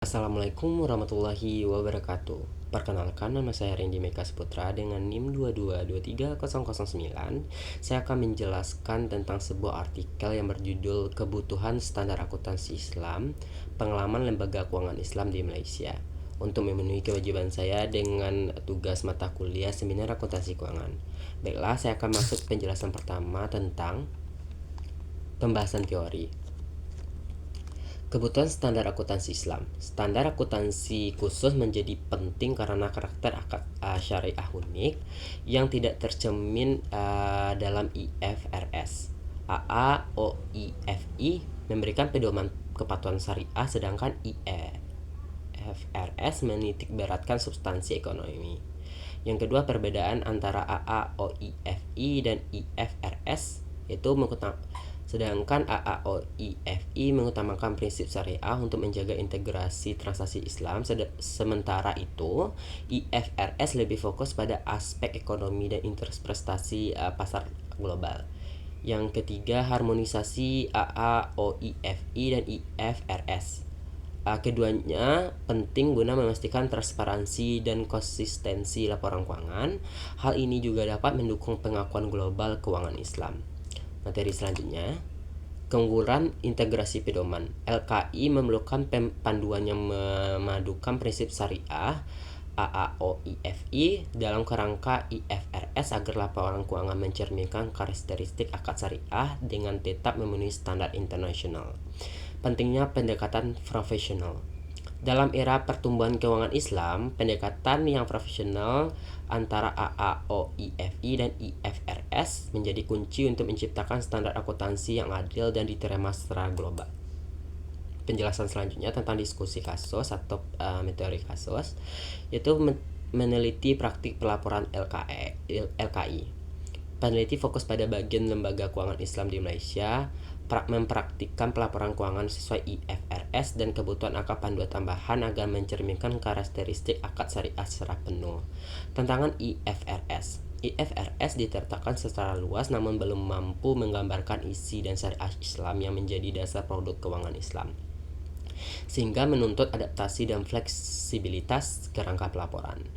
Assalamualaikum warahmatullahi wabarakatuh. Perkenalkan, nama saya Randy Meka Saputra dengan NIM 2223009. Saya akan menjelaskan tentang sebuah artikel yang berjudul Kebutuhan Standar Akuntansi Islam, Pengalaman Lembaga Keuangan Islam di Malaysia. Untuk memenuhi kewajiban saya dengan tugas mata kuliah Seminar Akuntansi Keuangan. Baiklah, saya akan masuk penjelasan pertama tentang pembahasan teori. Kebutuhan standar akuntansi Islam. Standar akuntansi khusus menjadi penting karena karakter syariah unik yang tidak tercermin dalam IFRS. AAOIFI memberikan pedoman kepatuhan syariah, sedangkan IFRS menitikberatkan substansi ekonomi. Yang kedua, perbedaan antara AAOIFI dan IFRS itu sedangkan AAOIFI mengutamakan prinsip syariah untuk menjaga integrasi transaksi Islam, sementara itu IFRS lebih fokus pada aspek ekonomi dan interpretasi pasar global. Yang ketiga, harmonisasi AAOIFI dan IFRS. Keduanya penting guna memastikan transparansi dan konsistensi laporan keuangan. Hal ini juga dapat mendukung pengakuan global keuangan Islam. Materi selanjutnya, keunggulan integrasi pedoman. LKI memerlukan panduan yang memadukan prinsip syariah AAOIFI dalam kerangka IFRS agar laporan keuangan mencerminkan karakteristik akad syariah dengan tetap memenuhi standar internasional. Pentingnya pendekatan profesional. Dalam era pertumbuhan keuangan Islam, pendekatan yang profesional antara AAOIFI dan IFRS menjadi kunci untuk menciptakan standar akuntansi yang adil dan diterima secara global. Penjelasan selanjutnya tentang diskusi kasus atau metode kasus, yaitu meneliti praktik pelaporan LKI. Peneliti fokus pada bagian lembaga keuangan Islam di Malaysia, mempraktikkan pelaporan keuangan sesuai IFRS dan kebutuhan akad panduan tambahan agar mencerminkan karakteristik akad syariah secara penuh. Tantangan IFRS. IFRS ditertakan secara luas namun belum mampu menggambarkan isi dan syariah Islam yang menjadi dasar produk keuangan Islam, sehingga menuntut adaptasi dan fleksibilitas kerangka pelaporan.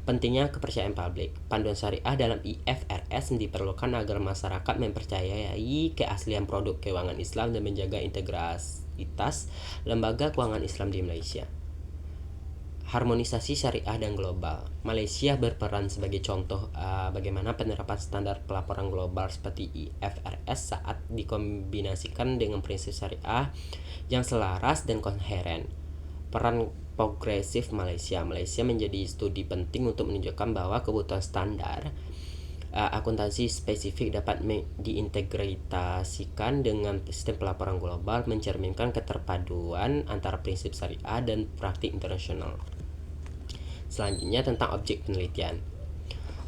Pentingnya kepercayaan publik. Panduan syariah dalam IFRS diperlukan agar masyarakat mempercayai keaslian produk keuangan Islam dan menjaga integritas lembaga keuangan Islam di Malaysia. Harmonisasi syariah dan global. Malaysia berperan sebagai contoh bagaimana penerapan standar pelaporan global seperti IFRS saat dikombinasikan dengan prinsip syariah yang selaras dan koheren. Peran progresif Malaysia menjadi studi penting untuk menunjukkan bahwa kebutuhan standar akuntansi spesifik dapat diintegrasikan dengan sistem pelaporan global, mencerminkan keterpaduan antara prinsip syariah dan praktik internasional. Selanjutnya tentang objek penelitian.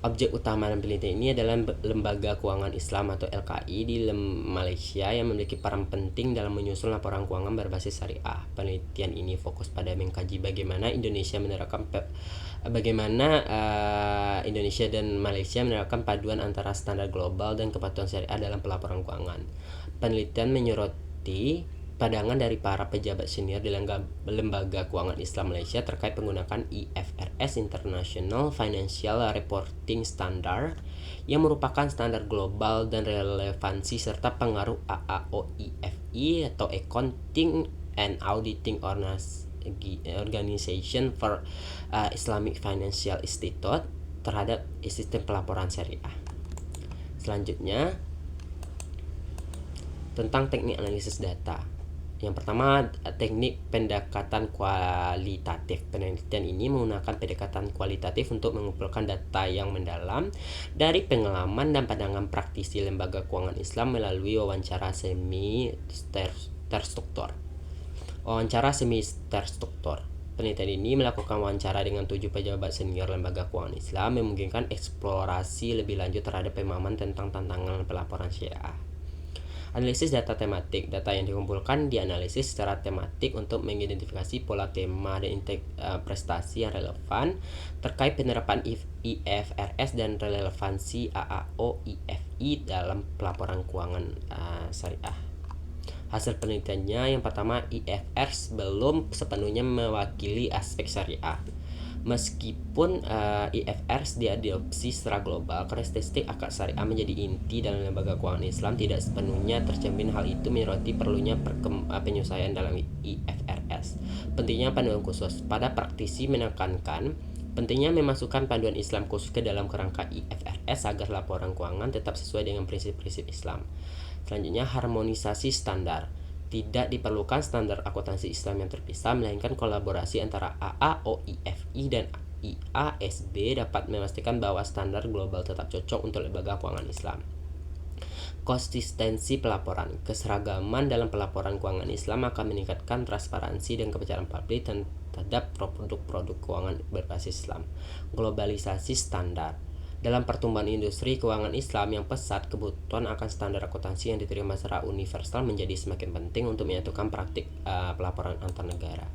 Objek utama dalam penelitian ini adalah Lembaga Keuangan Islam atau LKI di Malaysia yang memiliki peran penting dalam menyusun laporan keuangan berbasis syariah. Penelitian ini fokus pada mengkaji bagaimana Indonesia dan Malaysia menerapkan paduan antara standar global dan kepatuhan syariah dalam pelaporan keuangan. Penelitian menyoroti pandangan dari para pejabat senior di Lembaga Keuangan Islam Malaysia terkait penggunaan IFRS International Financial Reporting Standard yang merupakan standar global dan relevansi serta pengaruh AAOIFI atau Accounting and Auditing Organization for Islamic Financial Institute terhadap sistem pelaporan syariah. Selanjutnya tentang teknik analisis data. Yang pertama, teknik pendekatan kualitatif. Penelitian ini menggunakan pendekatan kualitatif untuk mengumpulkan data yang mendalam dari pengalaman dan pandangan praktisi lembaga keuangan Islam melalui wawancara semi terstruktur. Penelitian ini melakukan wawancara dengan 7 pejabat senior lembaga keuangan Islam, memungkinkan eksplorasi lebih lanjut terhadap pemahaman tentang tantangan pelaporan syariah. Analisis data tematik. Data yang dikumpulkan dianalisis secara tematik untuk mengidentifikasi pola tema dan prestasi yang relevan terkait penerapan IFRS dan relevansi AAOIFI dalam pelaporan keuangan syariah. Hasil penelitiannya, yang pertama, IFRS belum sepenuhnya mewakili aspek syariah. Meskipun IFRS diadopsi secara global, karakteristik akad syariah menjadi inti dalam lembaga keuangan Islam tidak sepenuhnya tercermin. Hal itu menyoroti perlunya penyesuaian dalam IFRS. Pentingnya panduan khusus. Pada praktisi menekankan pentingnya memasukkan panduan Islam khusus ke dalam kerangka IFRS agar laporan keuangan tetap sesuai dengan prinsip-prinsip Islam. Selanjutnya, harmonisasi standar. Tidak diperlukan standar akuntansi Islam yang terpisah, melainkan kolaborasi antara AAOIFI dan IASB dapat memastikan bahwa standar global tetap cocok untuk lembaga keuangan Islam. Konsistensi pelaporan. Keseragaman dalam pelaporan keuangan Islam akan meningkatkan transparansi dan kepercayaan publik terhadap produk-produk keuangan berbasis Islam. Globalisasi standar. Dalam pertumbuhan industri keuangan Islam yang pesat, kebutuhan akan standar akuntansi yang diterima secara universal menjadi semakin penting untuk menyatukan praktik pelaporan antar negara.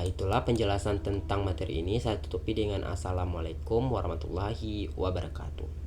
Itulah penjelasan tentang materi ini. Saya tutupi dengan Assalamualaikum warahmatullahi wabarakatuh.